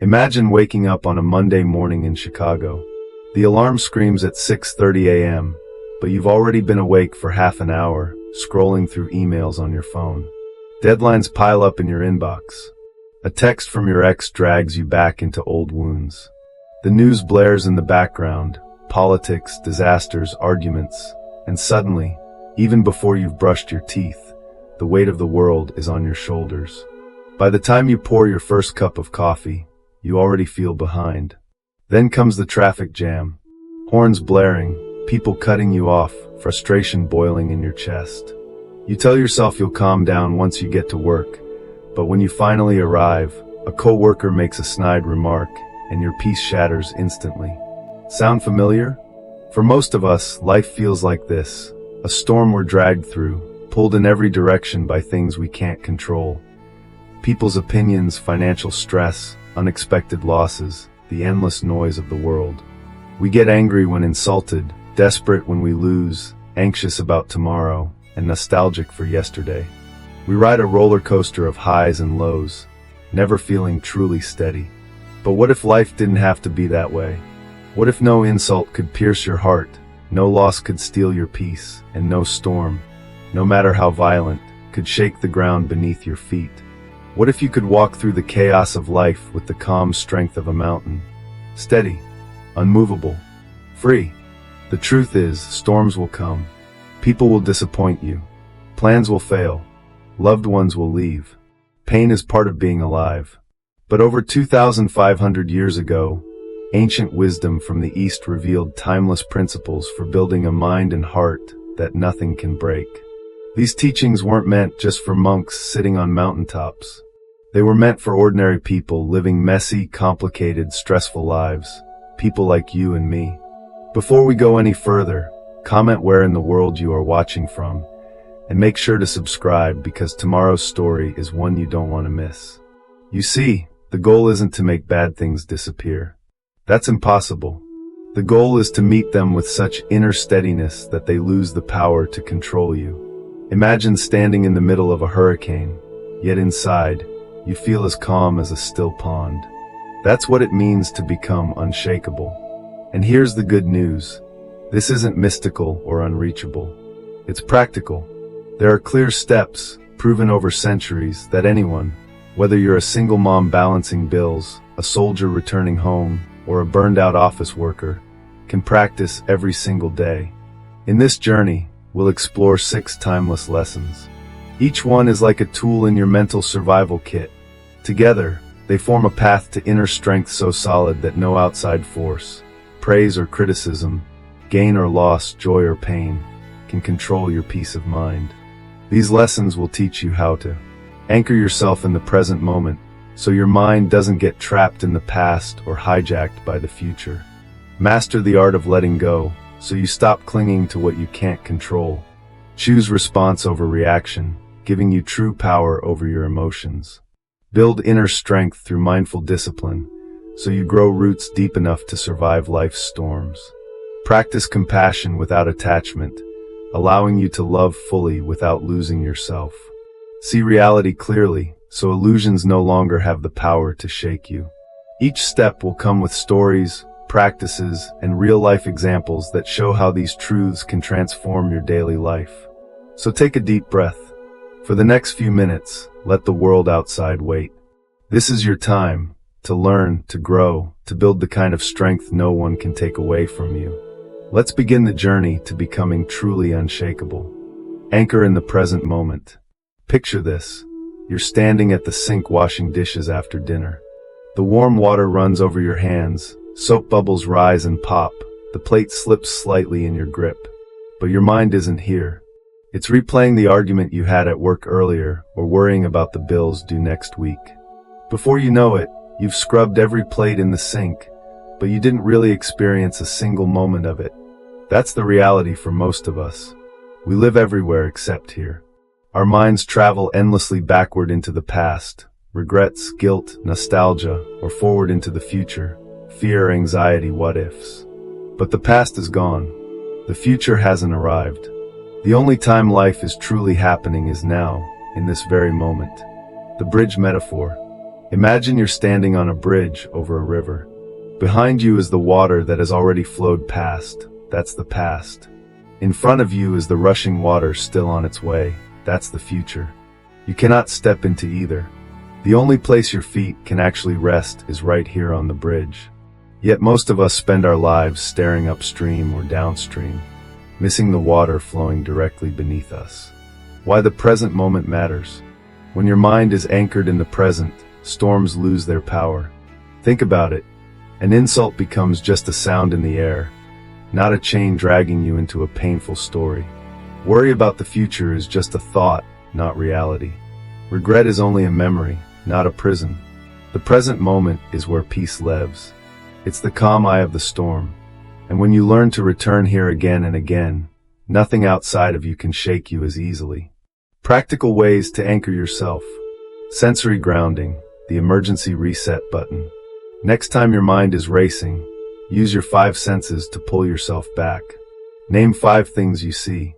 Imagine waking up on a Monday morning in Chicago. The alarm screams at 6:30 a.m., but you've already been awake for half an hour, scrolling through emails on your phone. Deadlines pile up in your inbox. A text from your ex drags you back into old wounds. The news blares in the background, politics, disasters, arguments, and suddenly, even before you've brushed your teeth, the weight of the world is on your shoulders. By the time you pour your first cup of coffee, you already feel behind. Then comes the traffic jam. Horns blaring, people cutting you off, frustration boiling in your chest. You tell yourself you'll calm down once you get to work, but when you finally arrive, a coworker makes a snide remark, and your peace shatters instantly. Sound familiar? For most of us, life feels like this, a storm we're dragged through, pulled in every direction by things we can't control. People's opinions, financial stress, unexpected losses, the endless noise of the world. We get angry when insulted, desperate when we lose, anxious about tomorrow, and nostalgic for yesterday. We ride a roller coaster of highs and lows, never feeling truly steady. But what if life didn't have to be that way? What if no insult could pierce your heart, no loss could steal your peace, and no storm, no matter how violent, could shake the ground beneath your feet? What if you could walk through the chaos of life with the calm strength of a mountain? Steady, unmovable, free. The truth is, storms will come. People will disappoint you. Plans will fail. Loved ones will leave. Pain is part of being alive. But over 2,500 years ago, ancient wisdom from the East revealed timeless principles for building a mind and heart that nothing can break. These teachings weren't meant just for monks sitting on mountaintops. They were meant for ordinary people living messy, complicated, stressful lives. People like you and me. Before we go any further, comment where in the world you are watching from, and make sure to subscribe because tomorrow's story is one you don't want to miss. You see, the goal isn't to make bad things disappear. That's impossible. The goal is to meet them with such inner steadiness that they lose the power to control you. Imagine standing in the middle of a hurricane, yet inside, you feel as calm as a still pond. That's what it means to become unshakable. And here's the good news. This isn't mystical or unreachable. It's practical. There are clear steps, proven over centuries, that anyone, whether you're a single mom balancing bills, a soldier returning home, or a burned-out office worker, can practice every single day. In this journey, we'll explore 6 timeless lessons. Each one is like a tool in your mental survival kit. Together, they form a path to inner strength so solid that no outside force, praise or criticism, gain or loss, joy or pain, can control your peace of mind. These lessons will teach you how to anchor yourself in the present moment so your mind doesn't get trapped in the past or hijacked by the future. Master the art of letting go so you stop clinging to what you can't control. Choose response over reaction, giving you true power over your emotions. Build inner strength through mindful discipline so you grow roots deep enough to survive life's storms. Practice compassion without attachment, allowing you to love fully without losing yourself. See reality clearly, so illusions no longer have the power to shake you. Each step will come with stories, practices, and real-life examples that show how these truths can transform your daily life. So take a deep breath. For the next few minutes, let the world outside wait. This is your time to learn, to grow, to build the kind of strength no one can take away from you. Let's begin the journey to becoming truly unshakable. Anchor in the present moment. Picture this. You're standing at the sink washing dishes after dinner. The warm water runs over your hands, soap bubbles rise and pop, the plate slips slightly in your grip. But your mind isn't here. It's replaying the argument you had at work earlier or worrying about the bills due next week. Before you know it, you've scrubbed every plate in the sink, but you didn't really experience a single moment of it. That's the reality for most of us. We live everywhere except here. Our minds travel endlessly backward into the past, regrets, guilt, nostalgia, or forward into the future, fear, anxiety, what-ifs. But the past is gone. The future hasn't arrived. The only time life is truly happening is now, in this very moment. The bridge metaphor. Imagine you're standing on a bridge over a river. Behind you is the water that has already flowed past. That's the past. In front of you is the rushing water still on its way. That's the future. You cannot step into either. The only place your feet can actually rest is right here on the bridge. Yet most of us spend our lives staring upstream or downstream, missing the water flowing directly beneath us. Why the present moment matters. When your mind is anchored in the present, storms lose their power. Think about it. An insult becomes just a sound in the air, not a chain dragging you into a painful story. Worry about the future is just a thought, not reality. Regret is only a memory, not a prison. The present moment is where peace lives. It's the calm eye of the storm. And when you learn to return here again and again, nothing outside of you can shake you as easily. Practical ways to anchor yourself. Sensory grounding, the emergency reset button. Next time your mind is racing, use your 5 senses to pull yourself back. Name 5 things you see,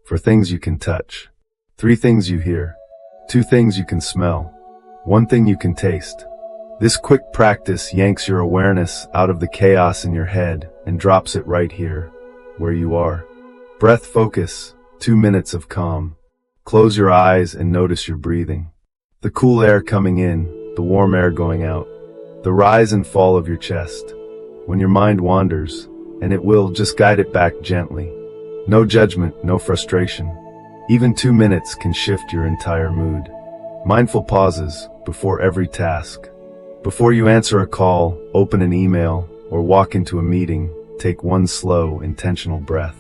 4 things you can touch, 3 things you hear, 2 things you can smell, 1 thing you can taste. This quick practice yanks your awareness out of the chaos in your head and drops it right here, where you are. Breath focus, 2 minutes of calm. Close your eyes and notice your breathing. The cool air coming in, the warm air going out. The rise and fall of your chest. When your mind wanders, and it will, just guide it back gently. No judgment, no frustration. Even 2 minutes can shift your entire mood. Mindful pauses before every task. Before you answer a call, open an email, or walk into a meeting, take 1 slow, intentional breath.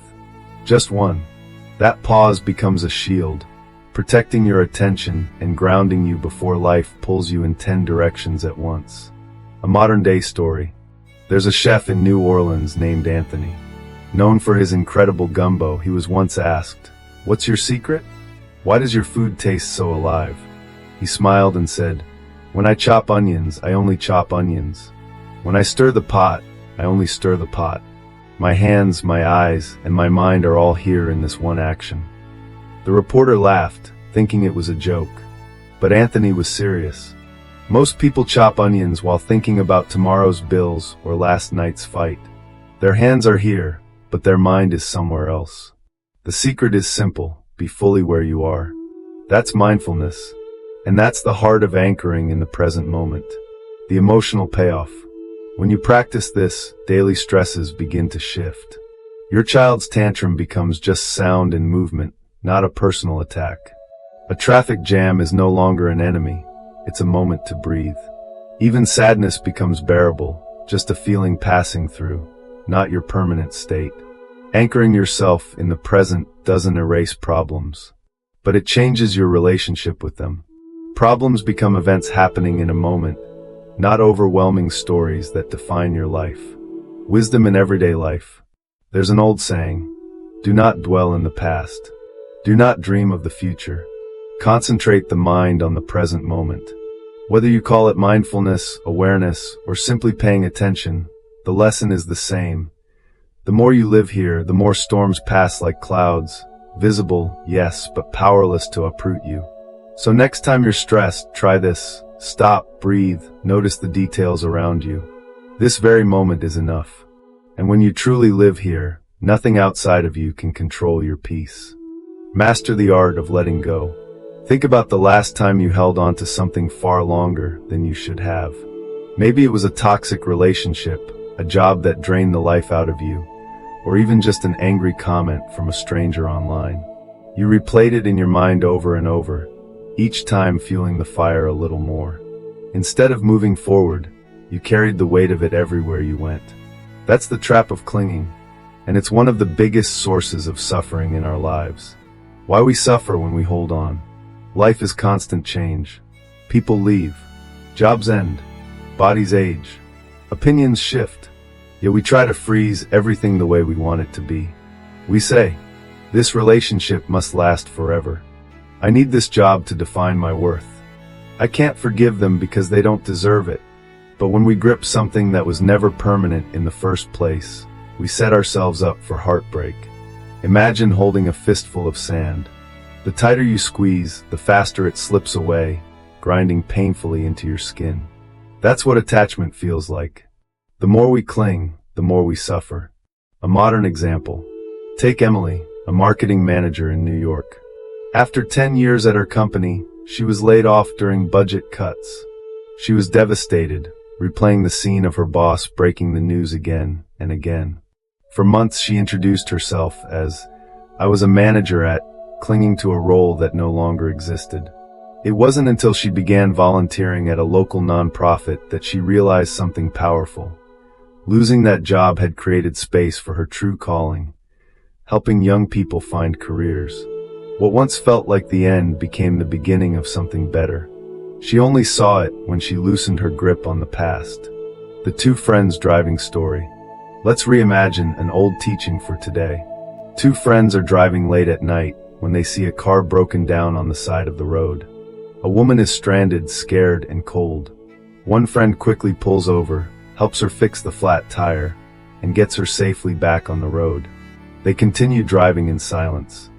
Just 1. That pause becomes a shield, protecting your attention and grounding you before life pulls you in 10 directions at once. A modern-day story. There's a chef in New Orleans named Anthony. Known for his incredible gumbo, he was once asked, "What's your secret? Why does your food taste so alive?" He smiled and said, "When I chop onions, I only chop onions. When I stir the pot, I only stir the pot. My hands, my eyes, and my mind are all here in this one action." The reporter laughed, thinking it was a joke. But Anthony was serious. Most people chop onions while thinking about tomorrow's bills or last night's fight. Their hands are here, but their mind is somewhere else. The secret is simple: be fully where you are. That's mindfulness. And that's the heart of anchoring in the present moment. The emotional payoff. When you practice this, daily stresses begin to shift. Your child's tantrum becomes just sound and movement, not a personal attack. A traffic jam is no longer an enemy. It's a moment to breathe. Even sadness becomes bearable, just a feeling passing through, not your permanent state. Anchoring yourself in the present doesn't erase problems, but it changes your relationship with them. Problems become events happening in a moment, not overwhelming stories that define your life. Wisdom in everyday life. There's an old saying, do not dwell in the past. Do not dream of the future. Concentrate the mind on the present moment. Whether you call it mindfulness, awareness, or simply paying attention, the lesson is the same. The more you live here, the more storms pass like clouds, visible, yes, but powerless to uproot you. So next time you're stressed, try this. Stop, breathe, notice the details around you. This very moment is enough. And when you truly live here, nothing outside of you can control your peace. Master the art of letting go. Think about the last time you held on to something far longer than you should have. Maybe it was a toxic relationship, a job that drained the life out of you, or even just an angry comment from a stranger online. You replayed it in your mind over and over, each time fueling the fire a little more. Instead of moving forward, you carried the weight of it everywhere you went. That's the trap of clinging, and it's one of the biggest sources of suffering in our lives. Why we suffer when we hold on. Life is constant change. People leave. Jobs end. Bodies age. Opinions shift. Yet we try to freeze everything the way we want it to be. We say, this relationship must last forever. I need this job to define my worth. I can't forgive them because they don't deserve it. But when we grip something that was never permanent in the first place, we set ourselves up for heartbreak. Imagine holding a fistful of sand. The tighter you squeeze, the faster it slips away, grinding painfully into your skin. That's what attachment feels like. The more we cling, the more we suffer. A modern example. Take Emily, a marketing manager in New York. After 10 years at her company, she was laid off during budget cuts. She was devastated, replaying the scene of her boss breaking the news again and again. For months she introduced herself as, "I was a manager at," clinging to a role that no longer existed. It wasn't until she began volunteering at a local nonprofit that she realized something powerful. Losing that job had created space for her true calling, helping young people find careers. What once felt like the end became the beginning of something better. She only saw it when she loosened her grip on the past. The two friends driving story. Let's reimagine an old teaching for today. Two friends are driving late at night when they see a car broken down on the side of the road. A woman is stranded, scared, and cold. One friend quickly pulls over, helps her fix the flat tire, and gets her safely back on the road. They continue driving in silence.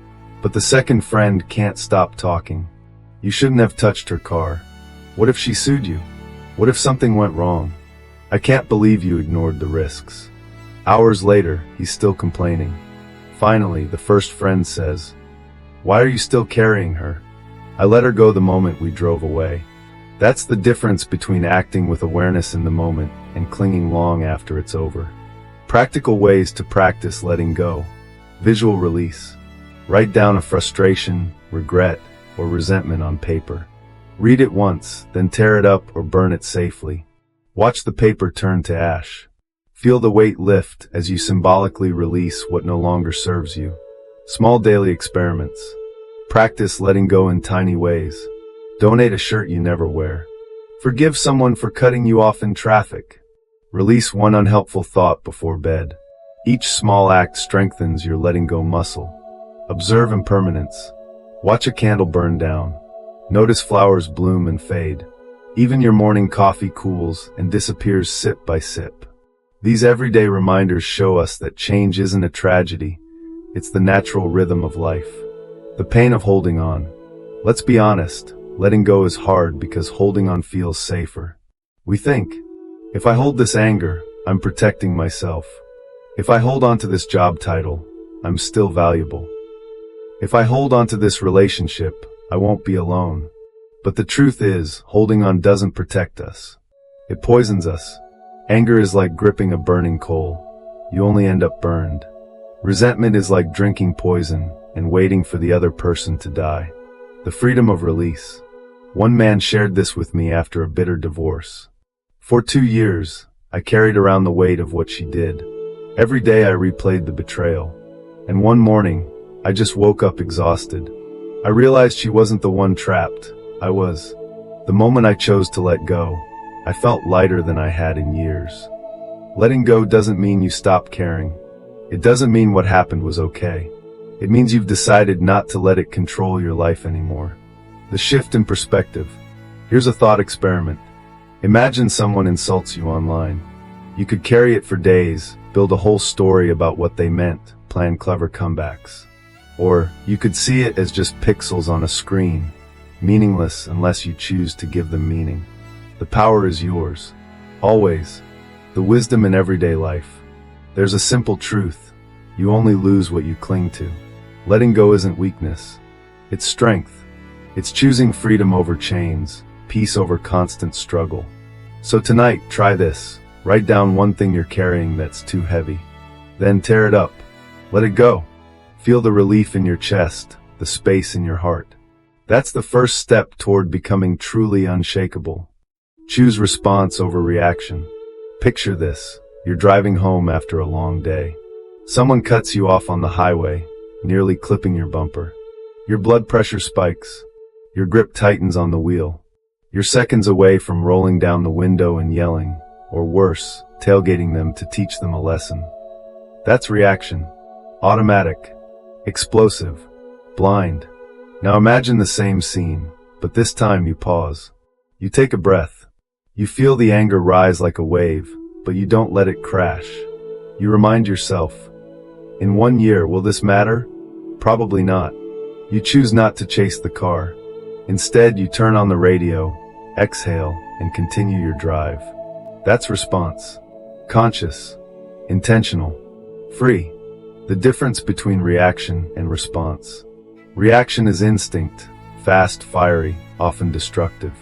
But the second friend can't stop talking. "You shouldn't have touched her car. What if she sued you? What if something went wrong? I can't believe you ignored the risks." Hours later, he's still complaining. Finally, the first friend says, "Why are you still carrying her? I let her go the moment we drove away." That's the difference between acting with awareness in the moment and clinging long after it's over. Practical ways to practice letting go. Visual release. Write down a frustration, regret, or resentment on paper. Read it once, then tear it up or burn it safely. Watch the paper turn to ash. Feel the weight lift as you symbolically release what no longer serves you. Small daily experiments. Practice letting go in tiny ways. Donate a shirt you never wear. Forgive someone for cutting you off in traffic. Release one unhelpful thought before bed. Each small act strengthens your letting go muscle. Observe impermanence. Watch a candle burn down. Notice flowers bloom and fade. Even your morning coffee cools and disappears sip by sip. These everyday reminders show us that change isn't a tragedy. It's the natural rhythm of life. The pain of holding on. Let's be honest, letting go is hard because holding on feels safer. We think, if I hold this anger, I'm protecting myself. If I hold on to this job title, I'm still valuable. If I hold on to this relationship, I won't be alone. But the truth is, holding on doesn't protect us. It poisons us. Anger is like gripping a burning coal. You only end up burned. Resentment is like drinking poison and waiting for the other person to die. The freedom of release. One man shared this with me after a bitter divorce. For 2 years, I carried around the weight of what she did. Every day I replayed the betrayal. And one morning, I just woke up exhausted. I realized she wasn't the one trapped. I was. The moment I chose to let go, I felt lighter than I had in years. Letting go doesn't mean you stop caring. It doesn't mean what happened was okay. It means you've decided not to let it control your life anymore. The shift in perspective. Here's a thought experiment. Imagine someone insults you online. You could carry it for days, build a whole story about what they meant, plan clever comebacks. Or you could see it as just pixels on a screen, meaningless unless you choose to give them meaning. The power is yours. Always. The wisdom in everyday life. There's a simple truth. You only lose what you cling to. Letting go isn't weakness. It's strength. It's choosing freedom over chains, peace over constant struggle. So tonight, try this. Write down one thing you're carrying that's too heavy. Then tear it up. Let it go. Feel the relief in your chest, the space in your heart. That's the first step toward becoming truly unshakable. Choose response over reaction. Picture this. You're driving home after a long day. Someone cuts you off on the highway, nearly clipping your bumper. Your blood pressure spikes. Your grip tightens on the wheel. You're seconds away from rolling down the window and yelling, or worse, tailgating them to teach them a lesson. That's reaction. Automatic. Explosive. Blind. Now imagine the same scene, but this time you pause. You take a breath. You feel the anger rise like a wave, but you don't let it crash. You remind yourself, in 1 year, will this matter? Probably not. You choose not to chase the car. Instead, you turn on the radio, exhale, and continue your drive. That's response. Conscious, intentional, free. The difference between reaction and response. Reaction is instinct, fast, fiery, often destructive.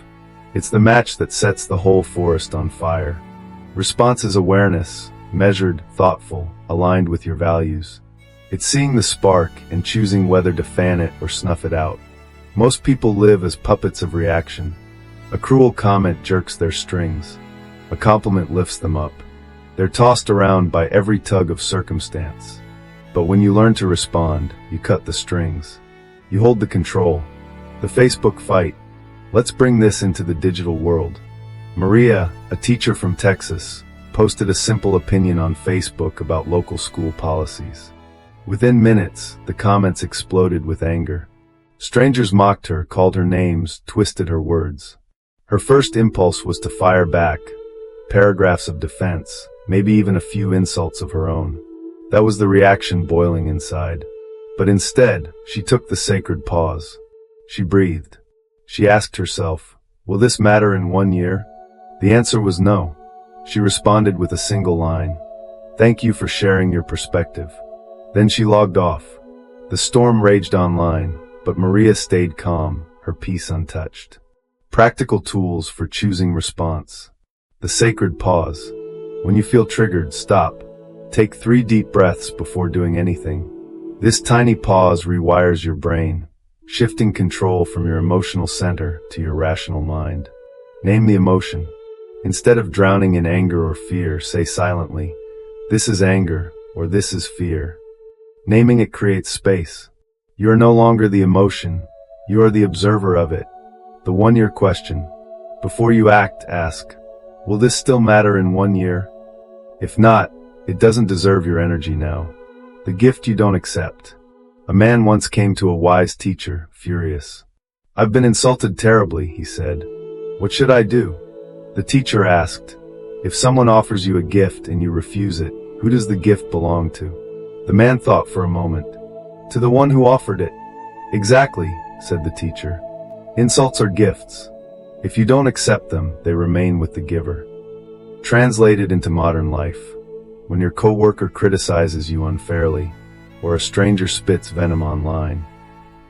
It's the match that sets the whole forest on fire. Response is awareness, measured, thoughtful, aligned with your values. It's seeing the spark and choosing whether to fan it or snuff it out. Most people live as puppets of reaction. A cruel comment jerks their strings. A compliment lifts them up. They're tossed around by every tug of circumstance. But when you learn to respond, you cut the strings. You hold the control. The Facebook fight. Let's bring this into the digital world. Maria, a teacher from Texas, posted a simple opinion on Facebook about local school policies. Within minutes, the comments exploded with anger. Strangers mocked her, called her names, twisted her words. Her first impulse was to fire back, paragraphs of defense, maybe even a few insults of her own. That was the reaction boiling inside. But instead, she took the sacred pause. She breathed. She asked herself, will this matter in 1 year? The answer was no. She responded with a single line. Thank you for sharing your perspective. Then she logged off. The storm raged online, but Maria stayed calm, her peace untouched. Practical tools for choosing response. The sacred pause. When you feel triggered, stop. Take 3 deep breaths before doing anything. This tiny pause rewires your brain, shifting control from your emotional center to your rational mind. Name the emotion. Instead of drowning in anger or fear, say silently, this is anger, or this is fear. Naming it creates space. You are no longer the emotion, you are the observer of it. The 1-year question. Before you act, ask, will this still matter in 1 year? If not, it doesn't deserve your energy now. The gift you don't accept. A man once came to a wise teacher, furious. I've been insulted terribly, he said. What should I do? The teacher asked, if someone offers you a gift and you refuse it, who does the gift belong to? The man thought for a moment. To the one who offered it. Exactly, said the teacher. Insults are gifts. If you don't accept them, they remain with the giver. Translated into modern life. When your coworker criticizes you unfairly, or a stranger spits venom online,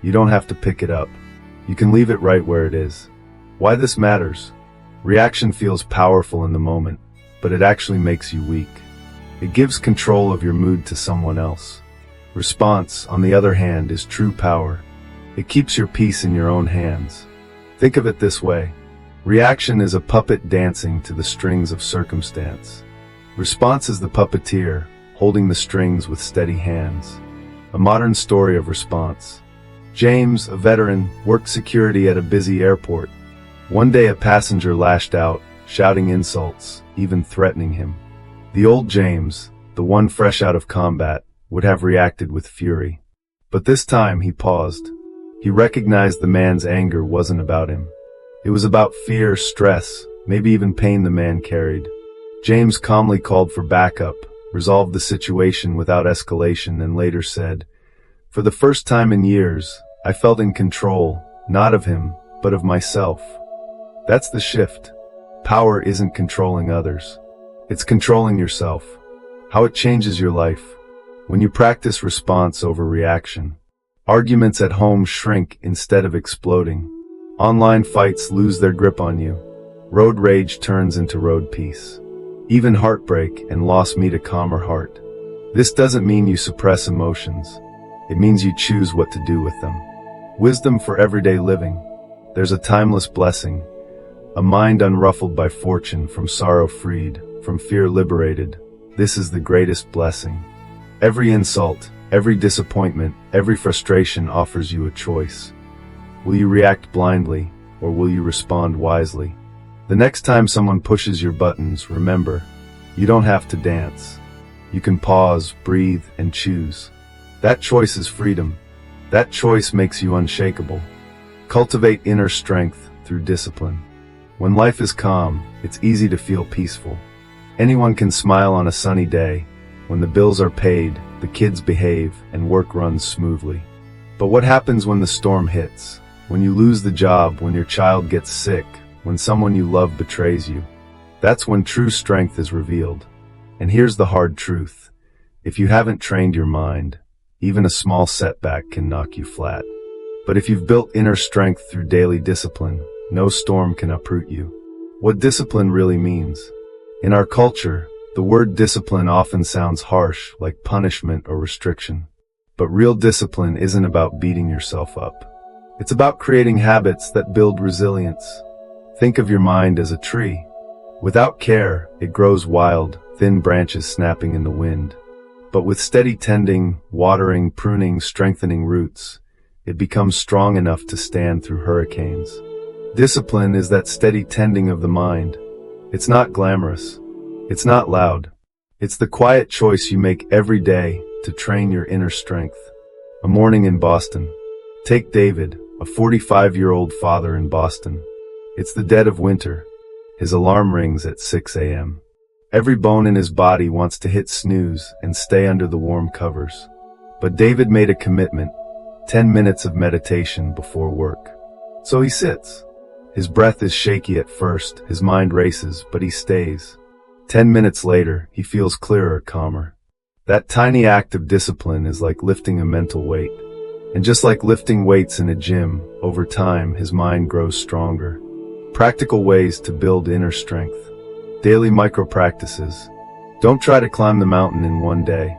you don't have to pick it up. You can leave it right where it is. Why this matters? Reaction feels powerful in the moment, but it actually makes you weak. It gives control of your mood to someone else. Response, on the other hand, is true power. It keeps your peace in your own hands. Think of it this way. Reaction is a puppet dancing to the strings of circumstance. Response is the puppeteer, holding the strings with steady hands. A modern story of response. James, a veteran, worked security at a busy airport. One day a passenger lashed out, shouting insults, even threatening him. The old James, the one fresh out of combat, would have reacted with fury. But this time he paused. He recognized the man's anger wasn't about him. It was about fear, stress, maybe even pain the man carried. James calmly called for backup, resolved the situation without escalation, and later said, for the first time in years, I felt in control, not of him, but of myself. That's the shift. Power isn't controlling others. It's controlling yourself. How it changes your life. When you practice response over reaction. Arguments at home shrink instead of exploding. Online fights lose their grip on you. Road rage turns into road peace. Even heartbreak and loss meet a calmer heart. This doesn't mean you suppress emotions. It means you choose what to do with them. Wisdom for everyday living. There's a timeless blessing. A mind unruffled by fortune, from sorrow freed, from fear liberated. This is the greatest blessing. Every insult, every disappointment, every frustration offers you a choice. Will you react blindly, or will you respond wisely? The next time someone pushes your buttons, remember, you don't have to dance. You can pause, breathe, and choose. That choice is freedom. That choice makes you unshakable. Cultivate inner strength through discipline. When life is calm, it's easy to feel peaceful. Anyone can smile on a sunny day, when the bills are paid, the kids behave, and work runs smoothly. But what happens when the storm hits? when you lose the job, when your child gets sick, when someone you love betrays you. That's when true strength is revealed. And here's the hard truth. If you haven't trained your mind, even a small setback can knock you flat. But if you've built inner strength through daily discipline, no storm can uproot you. What discipline really means. In our culture, the word discipline often sounds harsh, like punishment or restriction. But real discipline isn't about beating yourself up. It's about creating habits that build resilience. Think of your mind as a tree. Without care, it grows wild, thin branches snapping in the wind. But with steady tending, watering, pruning, strengthening roots, it becomes strong enough to stand through hurricanes. Discipline is that steady tending of the mind. It's not glamorous. It's not loud. It's the quiet choice you make every day to train your inner strength. A morning in Boston. Take David, a 45-year-old father in Boston. It's the dead of winter. His alarm rings at 6 a.m. Every bone in his body wants to hit snooze and stay under the warm covers. But David made a commitment, 10 minutes of meditation before work. So he sits. His breath is shaky at first, his mind races, but he stays. 10 minutes later, he feels clearer, calmer. That tiny act of discipline is like lifting a mental weight. And just like lifting weights in a gym, over time, his mind grows stronger. Practical ways to build inner strength. Daily micro-practices. Don't try to climb the mountain in one day.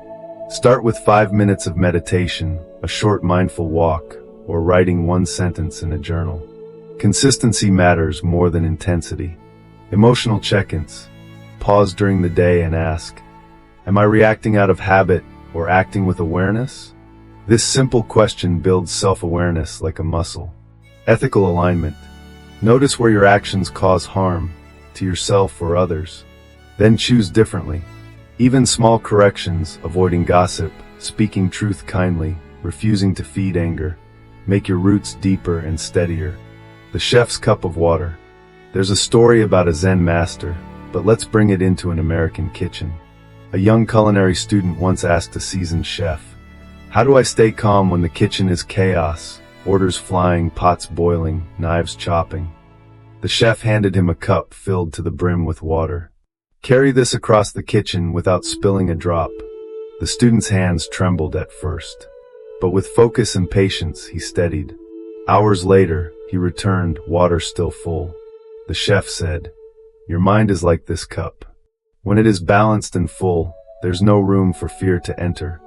Start with 5 minutes of meditation, a short mindful walk, or writing one sentence in a journal. Consistency matters more than intensity. Emotional check-ins. Pause during the day and ask, am I reacting out of habit or acting with awareness? This simple question builds self-awareness like a muscle. Ethical alignment. Notice where your actions cause harm, to yourself or others. Then choose differently. Even small corrections, avoiding gossip, speaking truth kindly, refusing to feed anger, make your roots deeper and steadier. The chef's cup of water. There's a story about a Zen master, but let's bring it into an American kitchen. A young culinary student once asked a seasoned chef, how do I stay calm when the kitchen is chaos, orders flying, pots boiling, knives chopping? The chef handed him a cup filled to the brim with water. Carry this across the kitchen without spilling a drop. The student's hands trembled at first, but with focus and patience he steadied. Hours later, he returned, water still full. The chef said, your mind is like this cup. When it is balanced and full, there's no room for fear to enter.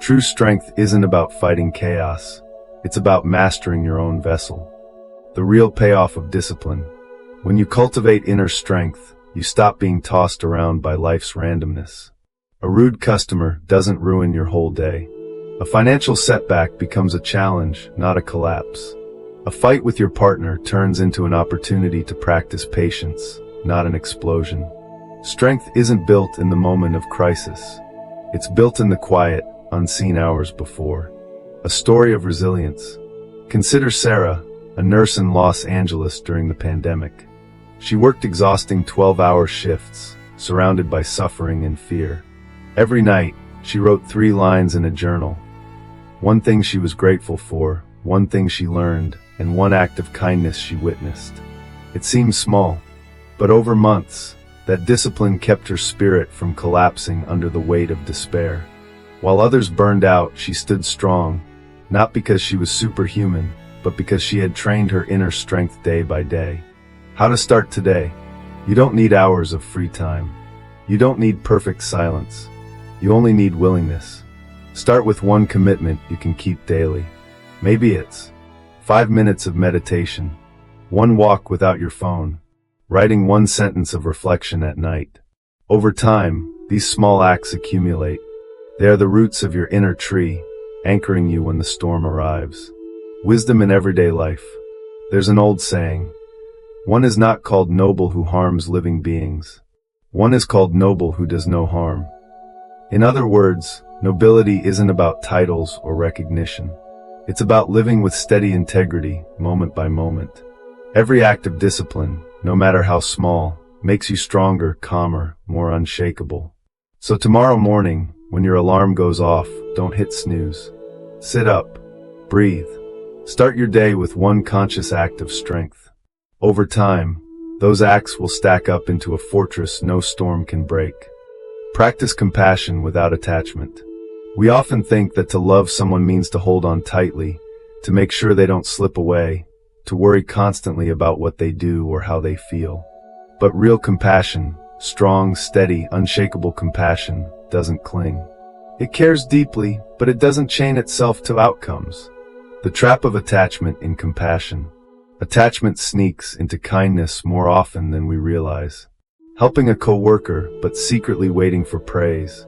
True strength isn't about fighting chaos. It's about mastering your own vessel. The real payoff of discipline. When you cultivate inner strength, you stop being tossed around by life's randomness. A rude customer doesn't ruin your whole day. A financial setback becomes a challenge, not a collapse. A fight with your partner turns into an opportunity to practice patience, not an explosion. Strength isn't built in the moment of crisis. It's built in the quiet, unseen hours before. A story of resilience. Consider Sarah, a nurse in Los Angeles during the pandemic. She worked exhausting 12-hour shifts, surrounded by suffering and fear. Every night, she wrote 3 lines in a journal. One thing she was grateful for, one thing she learned, and one act of kindness she witnessed. It seems small, but over months, that discipline kept her spirit from collapsing under the weight of despair. While others burned out, she stood strong, not because she was superhuman, but because she had trained her inner strength day by day. How to start today? You don't need hours of free time. You don't need perfect silence. You only need willingness. Start with one commitment you can keep daily. Maybe it's 5 minutes of meditation, 1 walk without your phone, writing 1 sentence of reflection at night. Over time, these small acts accumulate. They are the roots of your inner tree, anchoring you when the storm arrives. Wisdom in everyday life. There's an old saying, one is not called noble who harms living beings. One is called noble who does no harm. In other words, nobility isn't about titles or recognition. It's about living with steady integrity, moment by moment. Every act of discipline, no matter how small, makes you stronger, calmer, more unshakable. So tomorrow morning, when your alarm goes off, don't hit snooze. Sit up, breathe, Start your day with one conscious act of strength. Over time, those acts will stack up into a fortress no storm can break. Practice compassion without attachment. We often think that to love someone means to hold on tightly, to make sure they don't slip away, to worry constantly about what they do or how they feel. But real compassion, strong, steady, unshakable compassion, doesn't cling. It cares deeply, but it doesn't chain itself to outcomes. The trap of attachment in compassion. Attachment sneaks into kindness more often than we realize. Helping a coworker, but secretly waiting for praise.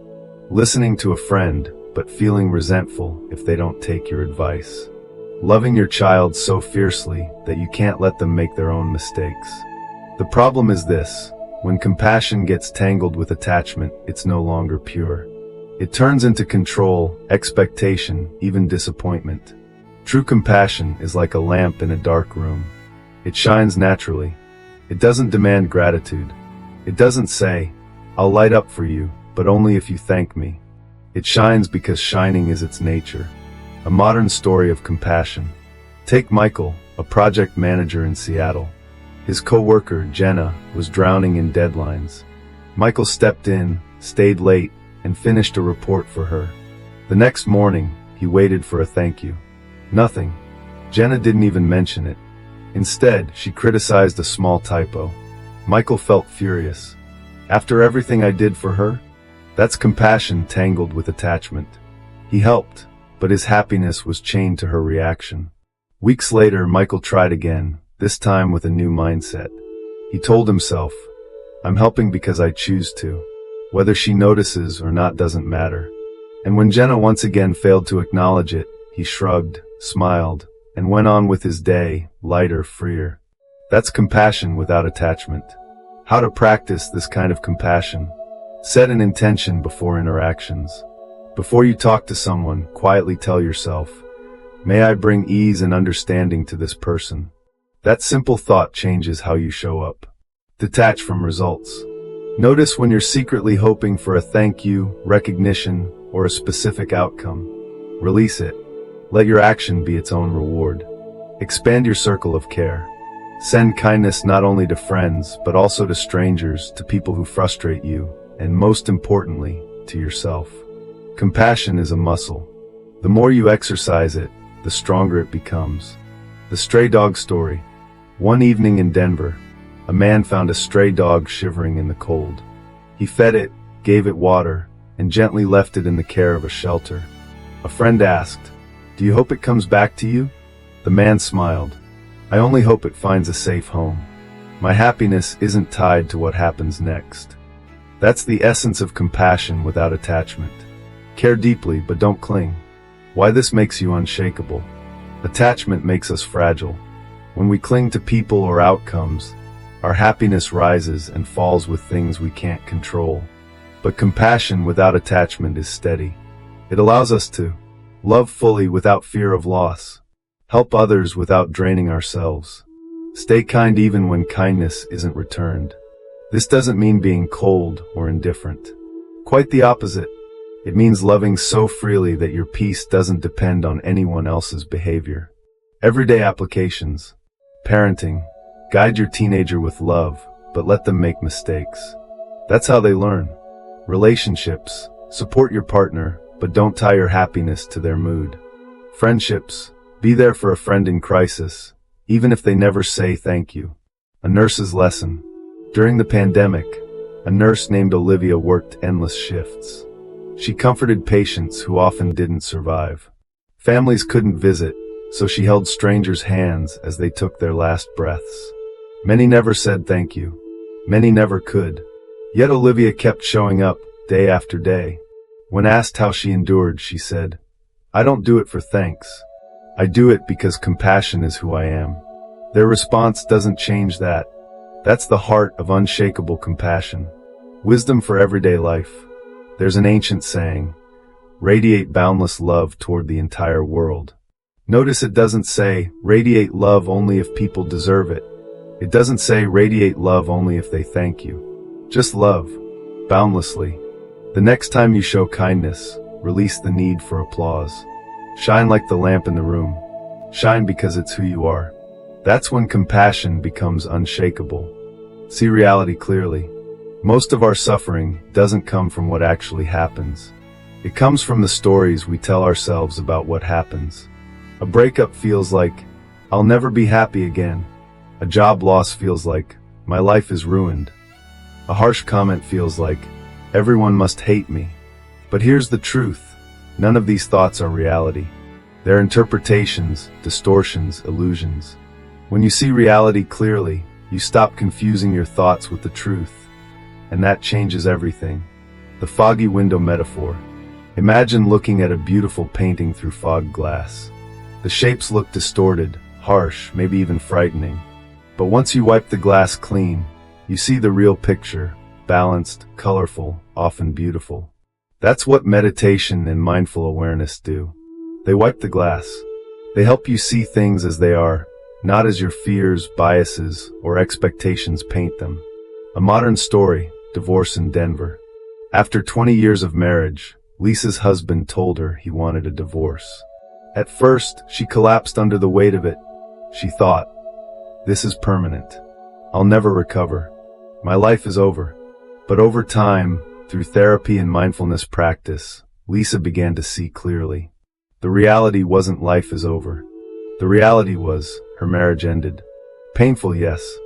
Listening to a friend, but feeling resentful if they don't take your advice. Loving your child so fiercely that you can't let them make their own mistakes. The problem is this: when compassion gets tangled with attachment, it's no longer pure. It turns into control, expectation, even disappointment. True compassion is like a lamp in a dark room. It shines naturally. It doesn't demand gratitude. It doesn't say, "I'll light up for you, but only if you thank me." It shines because shining is its nature. A modern story of compassion. Take Michael, a project manager in Seattle. His coworker, Jenna, was drowning in deadlines. Michael stepped in, stayed late, and finished a report for her. The next morning, he waited for a thank you. Nothing. Jenna didn't even mention it. Instead, she criticized a small typo. Michael felt furious. After everything I did for her? That's compassion tangled with attachment. He helped, but his happiness was chained to her reaction. Weeks later, Michael tried again, this time with a new mindset. He told himself, "I'm helping because I choose to. Whether she notices or not doesn't matter." And when Jenna once again failed to acknowledge it, he shrugged, smiled, and went on with his day, lighter, freer. That's compassion without attachment. How to practice this kind of compassion? Set an intention before interactions. Before you talk to someone, quietly tell yourself, "May I bring ease and understanding to this person." That simple thought changes how you show up. Detach from results. Notice when you're secretly hoping for a thank you, recognition, or a specific outcome. Release it. Let your action be its own reward. Expand your circle of care. Send kindness not only to friends, but also to strangers, to people who frustrate you, and most importantly, to yourself. Compassion is a muscle. The more you exercise it, the stronger it becomes. The stray dog story. One evening in Denver, a man found a stray dog shivering in the cold. He fed it, gave it water, and gently left it in the care of a shelter. A friend asked, "Do you hope it comes back to you?" The man smiled. "I only hope it finds a safe home. My happiness isn't tied to what happens next." That's the essence of compassion without attachment. Care deeply, but don't cling. Why this makes you unshakable. Attachment makes us fragile. When we cling to people or outcomes, our happiness rises and falls with things we can't control. But compassion without attachment is steady. It allows us to love fully without fear of loss, help others without draining ourselves, stay kind even when kindness isn't returned. This doesn't mean being cold or indifferent. Quite the opposite. It means loving so freely that your peace doesn't depend on anyone else's behavior. Everyday applications. Parenting. Guide your teenager with love, but let them make mistakes. That's how they learn. Relationships. Support your partner, but don't tie your happiness to their mood. Friendships. Be there for a friend in crisis, even if they never say thank you. A nurse's lesson. During the pandemic, a nurse named Olivia worked endless shifts. She comforted patients who often didn't survive. Families couldn't visit, so she held strangers' hands as they took their last breaths. Many never said thank you. Many never could. Yet Olivia kept showing up, day after day. When asked how she endured, she said, "I don't do it for thanks. I do it because compassion is who I am." Their response doesn't change that. That's the heart of unshakable compassion. Wisdom for everyday life. There's an ancient saying, radiate boundless love toward the entire world. Notice it doesn't say, radiate love only if people deserve it. It doesn't say, radiate love only if they thank you. Just love, boundlessly. The next time you show kindness, release the need for applause. Shine like the lamp in the room. Shine because it's who you are. That's when compassion becomes unshakable. See reality clearly. Most of our suffering doesn't come from what actually happens. It comes from the stories we tell ourselves about what happens. A breakup feels like, I'll never be happy again. A job loss feels like, my life is ruined. A harsh comment feels like, everyone must hate me. But here's the truth. None of these thoughts are reality. They're interpretations, distortions, illusions. When you see reality clearly, you stop confusing your thoughts with the truth. And that changes everything. The foggy window metaphor. Imagine looking at a beautiful painting through fog glass. The shapes look distorted, harsh, maybe even frightening. But once you wipe the glass clean, you see the real picture, balanced, colorful, often beautiful. That's what meditation and mindful awareness do. They wipe the glass. They help you see things as they are, not as your fears, biases, or expectations paint them. A modern story, divorce in Denver. After 20 years of marriage, Lisa's husband told her he wanted a divorce. At first, she collapsed under the weight of it. She thought, this is permanent. I'll never recover. My life is over. But over time, through therapy and mindfulness practice, Lisa began to see clearly. The reality wasn't life is over. The reality was her marriage ended. Painful, yes.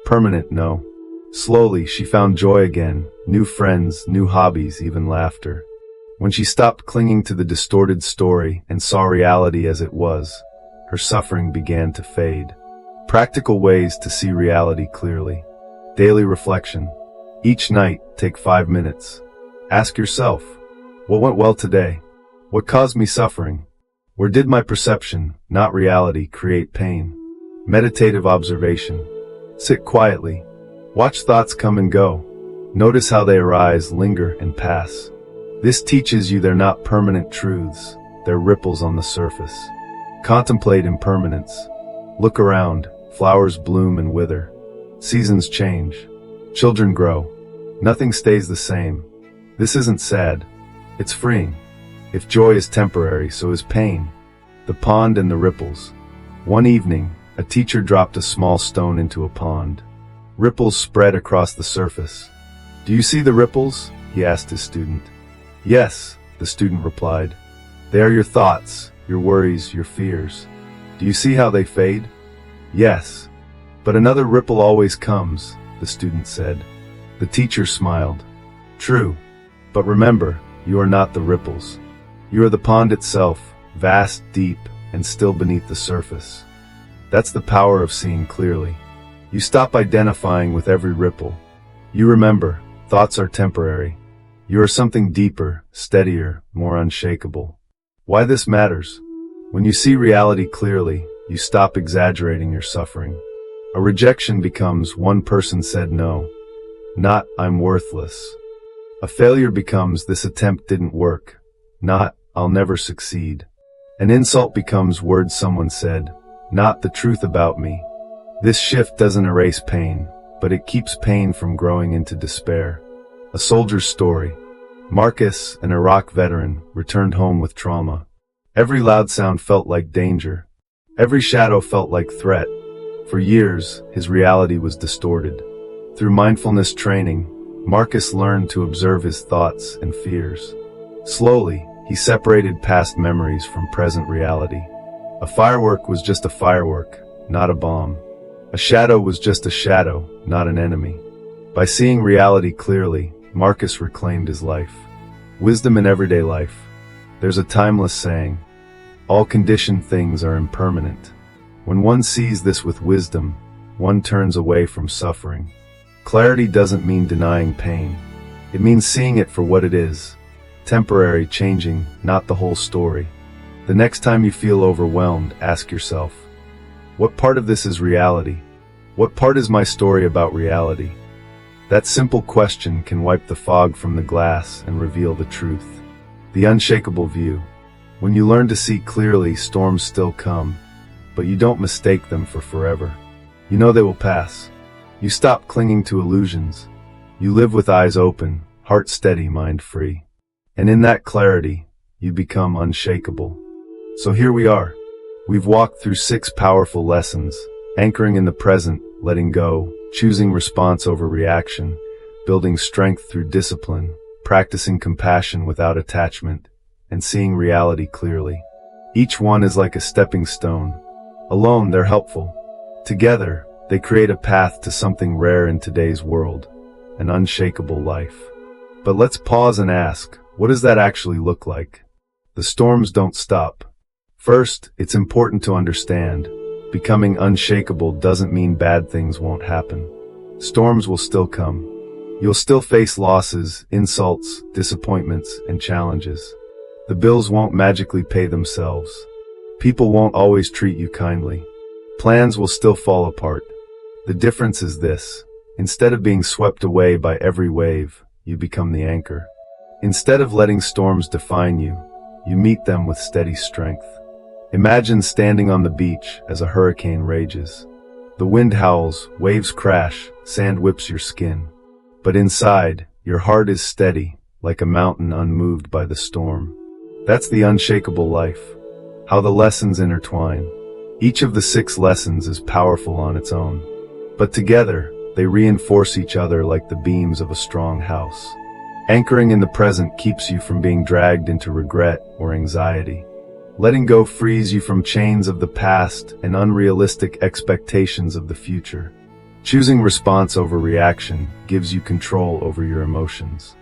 Permanent, no. Slowly, she found joy again, new friends, new hobbies, even laughter. When she stopped clinging to the distorted story and saw reality as it was, her suffering began to fade. Practical ways to see reality clearly. Daily reflection. Each night, take 5 minutes. Ask yourself, what went well today? What caused me suffering? Where did my perception, not reality, create pain? Meditative observation. Sit quietly. Watch thoughts come and go. Notice how they arise, linger, and pass. This teaches you they're not permanent truths. They're ripples on the surface. Contemplate impermanence. Look around. Flowers bloom and wither. Seasons change. Children grow. Nothing stays the same. This isn't sad. It's freeing. If joy is temporary, so is pain. The pond and the ripples. One evening, a teacher dropped a small stone into a pond. Ripples spread across the surface. Do you see the ripples? He asked his student. Yes, the student replied. They are your thoughts, your worries, your fears. Do you see how they fade? Yes. But another ripple always comes, the student said. The teacher smiled. True. But remember, you are not the ripples. You are the pond itself, vast, deep, and still beneath the surface. That's the power of seeing clearly. You stop identifying with every ripple. You remember, thoughts are temporary. You are something deeper, steadier, more unshakable. Why this matters? When you see reality clearly, you stop exaggerating your suffering. A rejection becomes one person said no, not I'm worthless. A failure becomes this attempt didn't work, not I'll never succeed. An insult becomes words someone said, not the truth about me. This shift doesn't erase pain, but it keeps pain from growing into despair. A soldier's story. Marcus, an Iraq veteran, returned home with trauma. Every loud sound felt like danger. Every shadow felt like threat. For years, his reality was distorted. Through mindfulness training, Marcus learned to observe his thoughts and fears. Slowly, he separated past memories from present reality. A firework was just a firework, not a bomb. A shadow was just a shadow, not an enemy. By seeing reality clearly, Marcus reclaimed his life. Wisdom in everyday life. There's a timeless saying, all conditioned things are impermanent. When one sees this with wisdom, one turns away from suffering. Clarity doesn't mean denying pain. It means seeing it for what it is. Temporary, changing, not the whole story. The next time you feel overwhelmed, ask yourself, what part of this is reality? What part is my story about reality? That simple question can wipe the fog from the glass and reveal the truth. The unshakable view. When you learn to see clearly, storms still come, but you don't mistake them for forever. You know they will pass. You stop clinging to illusions. You live with eyes open, heart steady, mind free. And in that clarity, you become unshakable. So here we are. We've walked through 6 powerful lessons: anchoring in the present, letting go, choosing response over reaction, building strength through discipline, practicing compassion without attachment, and seeing reality clearly. Each one is like a stepping stone. Alone, they're helpful. Together, they create a path to something rare in today's world, an unshakable life. But let's pause and ask, what does that actually look like? The storms don't stop. First, it's important to understand, becoming unshakable doesn't mean bad things won't happen. Storms will still come. You'll still face losses, insults, disappointments, and challenges. The bills won't magically pay themselves. People won't always treat you kindly. Plans will still fall apart. The difference is this: instead of being swept away by every wave, you become the anchor. Instead of letting storms define you, you meet them with steady strength. Imagine standing on the beach as a hurricane rages. The wind howls, waves crash, sand whips your skin. But inside, your heart is steady, like a mountain unmoved by the storm. That's the unshakable life. How the lessons intertwine. Each of the 6 lessons is powerful on its own. But together, they reinforce each other like the beams of a strong house. Anchoring in the present keeps you from being dragged into regret or anxiety. Letting go frees you from chains of the past and unrealistic expectations of the future. Choosing response over reaction gives you control over your emotions.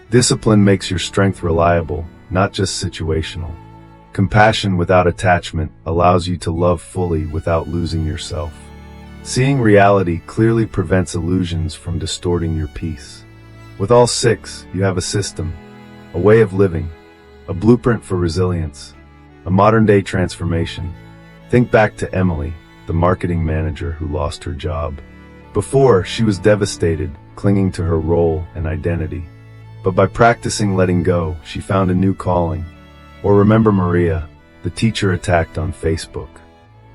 Discipline makes your strength reliable, not just situational. Compassion without attachment allows you to love fully without losing yourself. Seeing reality clearly prevents illusions from distorting your peace. With all 6, you have a system, a way of living, a blueprint for resilience, a modern-day transformation. Think back to Emily, the marketing manager who lost her job. Before, she was devastated, clinging to her role and identity. But by practicing letting go, she found a new calling. Or remember Maria, the teacher attacked on Facebook.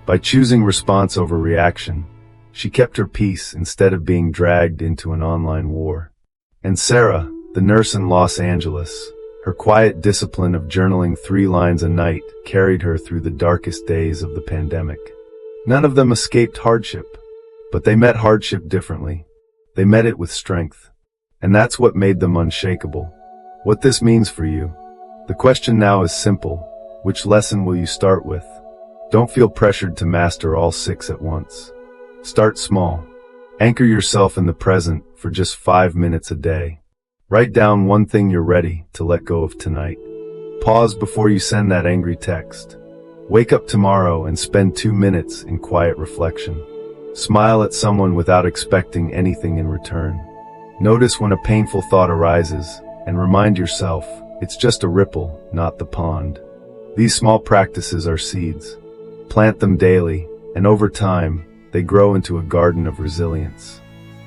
By choosing response over reaction, she kept her peace instead of being dragged into an online war. And Sarah, the nurse in Los Angeles, her quiet discipline of journaling 3 lines a night carried her through the darkest days of the pandemic. None of them escaped hardship, but they met hardship differently. They met it with strength. And that's what made them unshakable. What this means for you. The question now is simple. Which lesson will you start with? Don't feel pressured to master all 6 at once. Start small. Anchor yourself in the present for just 5 minutes a day. Write down one thing you're ready to let go of tonight. Pause before you send that angry text. Wake up tomorrow and spend 2 minutes in quiet reflection. Smile at someone without expecting anything in return. Notice when a painful thought arises and remind yourself it's just a ripple, not the pond. These small practices are seeds. Plant them daily, and over time, they grow into a garden of resilience.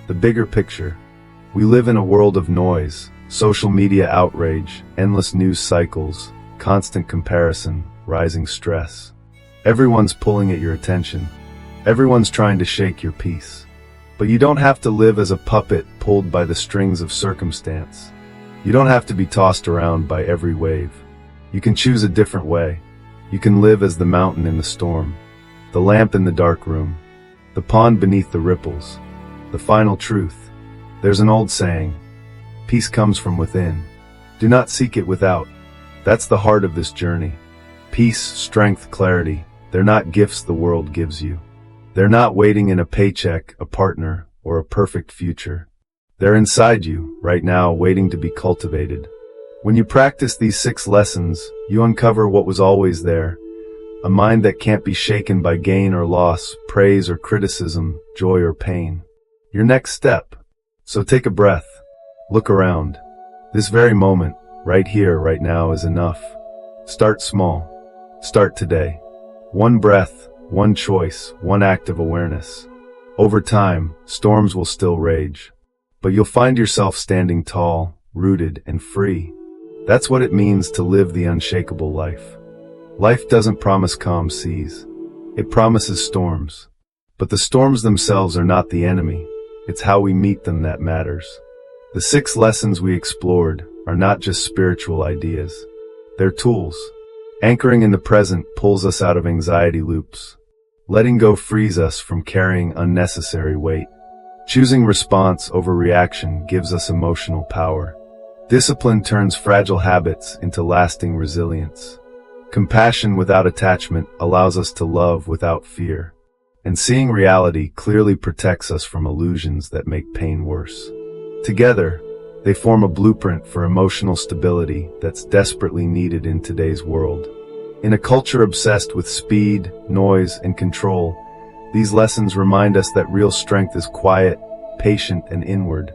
The bigger picture. We live in a world of noise, social media outrage, endless news cycles, constant comparison, rising stress. Everyone's pulling at your attention. Everyone's trying to shake your peace. But you don't have to live as a puppet pulled by the strings of circumstance. You don't have to be tossed around by every wave. You can choose a different way. You can live as the mountain in the storm, the lamp in the dark room, the pond beneath the ripples. The final truth. There's an old saying, peace comes from within. Do not seek it without. That's the heart of this journey. Peace, strength, clarity, they're not gifts the world gives you. They're not waiting in a paycheck, a partner, or a perfect future. They're inside you, right now, waiting to be cultivated. When you practice these 6 lessons, you uncover what was always there. A mind that can't be shaken by gain or loss, praise or criticism, joy or pain. Your next step. So take a breath. Look around. This very moment, right here, right now, is enough. Start small. Start today. One breath, one choice, one act of awareness. Over time, storms will still rage. But you'll find yourself standing tall, rooted, and free. That's what it means to live the unshakable life. Life doesn't promise calm seas. It promises storms. But the storms themselves are not the enemy. It's how we meet them that matters. The 6 lessons we explored are not just spiritual ideas. They're tools. Anchoring in the present pulls us out of anxiety loops. Letting go frees us from carrying unnecessary weight. Choosing response over reaction gives us emotional power. Discipline turns fragile habits into lasting resilience. Compassion without attachment allows us to love without fear. And seeing reality clearly protects us from illusions that make pain worse. Together, they form a blueprint for emotional stability that's desperately needed in today's world. In a culture obsessed with speed, noise, and control, these lessons remind us that real strength is quiet, patient, and inward.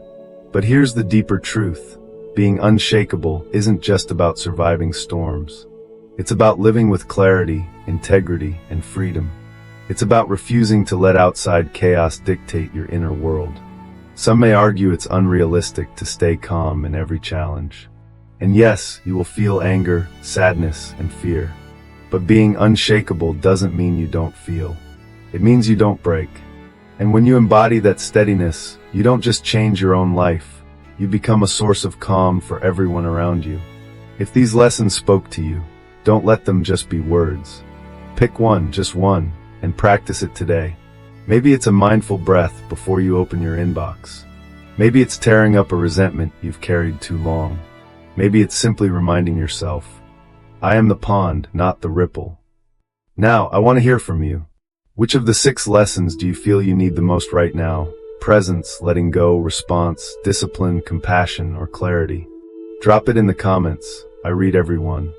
But here's the deeper truth. Being unshakable isn't just about surviving storms. It's about living with clarity, integrity, and freedom. It's about refusing to let outside chaos dictate your inner world. Some may argue it's unrealistic to stay calm in every challenge. And yes, you will feel anger, sadness, and fear. But being unshakable doesn't mean you don't feel. It means you don't break. And when you embody that steadiness, you don't just change your own life. You become a source of calm for everyone around you. If these lessons spoke to you, don't let them just be words. Pick one, just one, and practice it today. Maybe it's a mindful breath before you open your inbox. Maybe it's tearing up a resentment you've carried too long. Maybe it's simply reminding yourself, I am the pond, not the ripple. Now, I want to hear from you. Which of the 6 lessons do you feel you need the most right now? Presence, letting go, response, discipline, compassion, or clarity? Drop it in the comments. I read every one.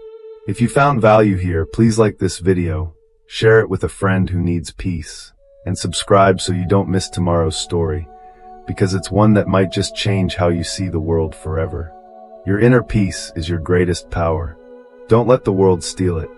If you found value here, please like this video, share it with a friend who needs peace, and subscribe so you don't miss tomorrow's story, because it's one that might just change how you see the world forever. Your inner peace is your greatest power. Don't let the world steal it.